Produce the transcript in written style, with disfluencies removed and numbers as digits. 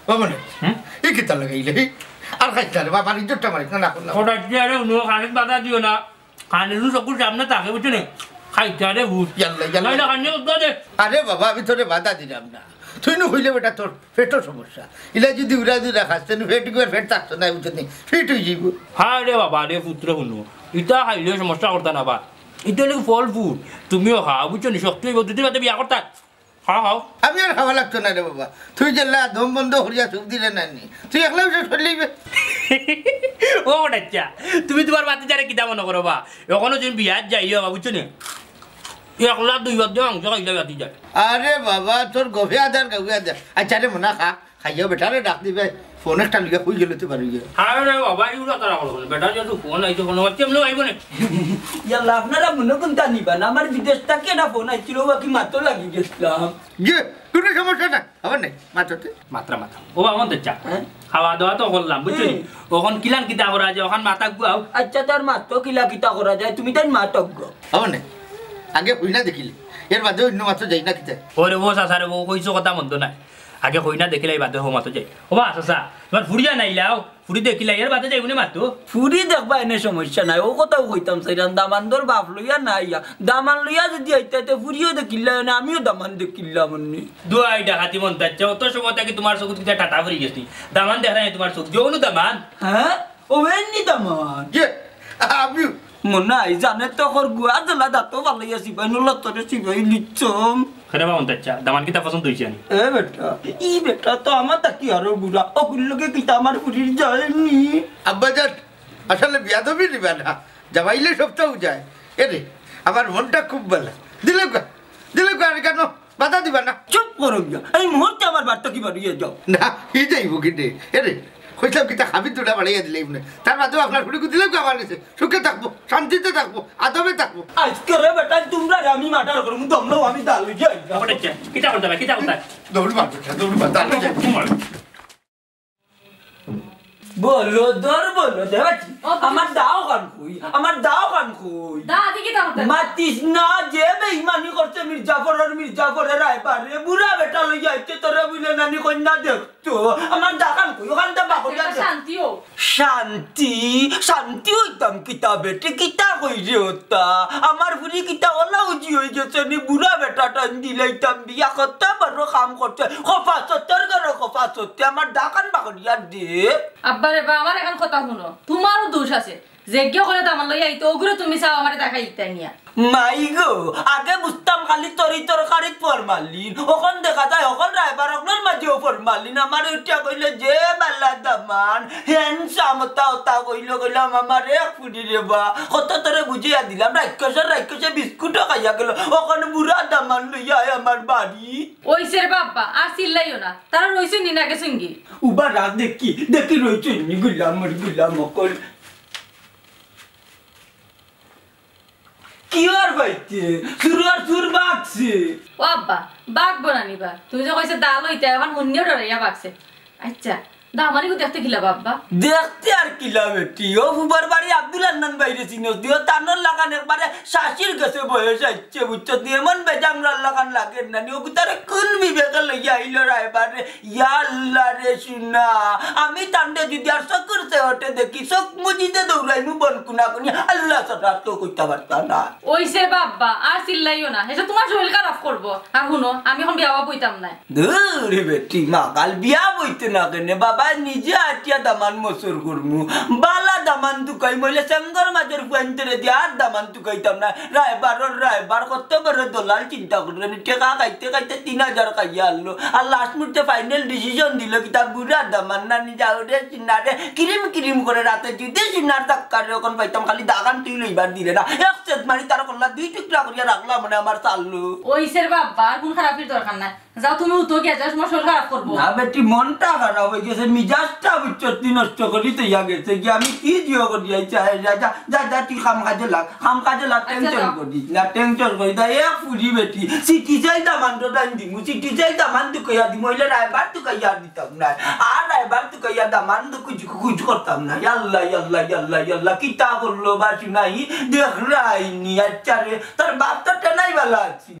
বাবা না এই কিতা লাগাইলে আর খাইতে রে বাবা ইজ্জতটা মারিস না করলাম ওটা দিয়ে নো খানিক বাধা দিও না খানিরু চকুর সামনে থাকে বুঝছো না খাইতে রে ভূত ইয়াল্লা ইয়াল্লা খানি দে আরে বাবা আমি তোরে বাধা দিলাম না তুই না হইলে বেটা তোর পেটের সমস্যা ইলা যদি উড়া দুরা খাস তেন ফেট করে ফেট থাকতো না বুঝতে ফিট হয়ে যাইব হ্যাঁ রে বাবা রে পুত্র শুনো ইটা খাইলে সমস্যা করতা না বা এটা নাকি ফল ফুড তুমিও খাও বুঝছো নি শক্তি হইব দুদিন বাদে বিয়া করতা খাও খাও আমি আর খাওয়া লাগতো না রে বাবা তুই জেলা দম বন্ধ হরিয়া সুখ দিলে না তুই একলা বসে চলিবে ও আচ্ছা তুমি তোমার বাতি যারে কিতা মনে করো বা এখনো তুমি বিয়াত যাইও বা বুঝছো নি একলা দুই বার দিয়ে মাংস খাইলে বাতি যায় আরে বাবা তোর গভে আদার গাউে আদার আচ্ছা রে মনা খা খাইয়া বেটারে ডাক দিবে ফোন একটা লিখে কই গেলে তো পারি আরে রে বাবা ইউরা তারা করো বেটা যদি ফোন আইতো কোনো কেমনে আইব না ইয়াল্লা আপনারা মনে কোনটা নিবেন আমার বিদেশ থেকে না ফোন আইছিল বাকি মাত্র লাগি গেছিলাম যে কোনো সমস্যা না আবার নাই মাত্রতে মাত্রা ও বামন তো চা খাওয়া দাওয়া তো করলাম বুঝছো ওখন কিলান কিতা করা যায় ওখান মাথা গুয়াও আচ্ছা তার মাত্র কিলা কিতা করা যায় তুমি তাই মাতজ্ঞ আবার নাই আগে কই না দেখিলে এর বাদে অন্য মাত্র যাই না কিতা ওরে ও সাসারে ও কইছো কথা মন্দ নাই আগে কই না দেখিলাই বাদে হো মাত্র যাই ও বা সাসা তোমার ফুরিয়া নাইলাও ফুরি দেখিলাই এর বাদে যাইবনি মাত্র ফুরি দেখবা এনে সমস্যা নাই ও কথাও কইতাম সাইরান দামানদর বাপ লইয়া নাইয়া দামান লইয়া যদি আইতে ফুরিও দেখিলা না আমিও দামান দেখিলাম নি দুয়াই ডাকাতি মন তাচ্ছে অত সময় কি তোমার চোখ কিটা টাটা ফুরি গেছি দামান দেখা নাই তোমার চোখ দিও দামান হ্যাঁ ও এনি দামান যে আমি মনে হয় জানে তো ওর গুয়া জ্বালা দাঁতো ভালোই আছি ভাই নলতরে সিবাই লিচম খেলে বামন তাচ্ছা দামান কিতা পছন্দ হইছে নি এ বেটা ই বেটা তো আমার তাকি আরো বুড়া ওগুলোকে কিতা আমার ফুরির যায়নি আব্বাজান আসলে বিয়াদবি নিবে না জামাইলে সপ্তাহ যায় এরে আমার মনটা খুব ভালো দিলে আর কেন বাধা দিবা না চুপ করো গিয়া এই মুহূর্তে আমার বার্তা কি বাড়িয়ে যাও না ই যাইব কিন্তু এরে কইলাম কিতা খাবি তোটা বাড়াইয়া দিলে এমনি তার বাদেও আপনার ফুটিকে দিলেও আমার কাছে সুখে থাকবো শান্তিতে থাকবো আদবে থাকবো আজকে রে বেটা তোমরা আমি মাটার করবো তোমরাও আমি দালু যাই কিতা করতে কিতা করতে দৌড় মার বলো দেবাচ্ছি আমার দাও কান খুই দাদি কি দাও মাতিস না যে বেঈমানি করছে মির্জাফরের রায়বারে বুড়া বেটা লই যাইতে তোরে বুঝলে নানি কন্যা দেখতো আমার দাকান খুই ওখান থেকে বাকরিয়া শান্তি হইতাম কিতা বেটে কিতা কইরে হতা আমার ফুরি কিতা ওলা উজি হয়ে গেছে নি বুড়া বেটা টান দিলাইতাম বিয়া করতে পারো কাম করতে খফা সত্তর আমার দাকান বাকরিয়া দে আব্বারে বা আমার এখন কথা শুনো তোমারও দোষ আছে যেজ্ঞ করে দামান লইয়া আইতো ওগুলো তুমি চাও আমারে দেখাই ইতা নিয়া মাই গো আগে বুঝতাম খালি তরকারিত ফরমালিন ওখান দেখা যায় ওখান রাইবার ওখান মাঝেও ফরমালিন আমার উঠিয়া কইলে যে বালা দামান হ্যান্ডসাম ওটা কইলাম আমার এক ফুটি রে বা কত তোরে বুঝিয়া দিলাম রাক্ষসে বিস্কুটও খাইয়া গেল ওখান বুড়া দামান লইয়া আমার বাড়ি ওইসে রে বাবা আর চিল্লাইও না তারা রইছে নি না গেছেন কি উবা রাত দেখি রইছে নি গুলাম অকল কি আর বাইতে সুর বাকছে ও আব্বা বাঘ বনানিবা তুমি যে কইছে দাল হইতে এখন মুন্নিও ডরাইয়া বাকছে আচ্ছা দামানি কো দেখতে কিলা বাবা দেখতে আর কিলা বেটি ও বুবার বাড়ি আব্দুল আন্নান বাইরে চিনস দিও তানর লাগান একবারে শাশির কাছে বয়স আইছে বুঝছ দিয়ে মন বেজাংরাল লাগান লাগে না নি ও তারে কোন বিবেকে লইয়া আইলো রাইবারে ইয়া আল্লাহ রে শুনা আমি তান্ডে যদি আর সকরতে হটে দেখি সক মুজিদে দৌড়াইমু বনকুনা কুনি আল্লাহ সাথে তো কইতা পারতা না ওইসে বাবা আর চিল্লাইও না এটা তোমার শরীর খারাপ করব আর শুনো আমি এখন বিয়া বইতাম না দূরে বেটি মাগাল বিয়া বইতে না কেনে বাবা নিজে আটিয়া দামান মসুর করমু বালা দামান তুকাই মইলে সঙ্গর মাঝের ফুয়ান্তরে দিয়ে আর দামান তুকাইতাম না রায়বার কত বড় দলাল চিন্তা করলেন টেকা খাইতে 3000 খাইয়া আনলো আর লাস্ট মুহূর্তে ফাইনাল ডিসিশন দিল কি তা বুড়া দামান না নিজা ওরে চিনারে কিরিম করে রাতে যদি চিনার ধাক্কারে ওখান পাইতাম খালি দাগান তুই লইবার দিলে না এক সেট মারি তার কল্লা 2 টুকরা করিয়া রাখলাম মানে আমার চালু ওইসে বাবা আর কোন খারাপের দরকার নাই যাও তুমি উঠো গিয়া যাও তোমার শরীর খারাপ করবো না বেটি মনটা খারাপ হয়ে গেছে মিজাজটা বিচ্ছতি নষ্ট করি তো ইয়া গেছে কি আমি কি জিও করি যা তুই খাম কাজে লাগ টেনশন করি দা এ ফুরি বেটি সিটি চাই দামান তো দান দিমু সিটি চাই দামান তো কইয়া দিমু ইলে রাইবার তো কইয়া দিতাম না আর রাইবার তো কইয়া দামান তো কুছ করতাম না আল্লাহ কিতা করলো বাসি নাই দেখ রাইনি আচ্ছা রে তার বাপ তো টেনাই বালা আছে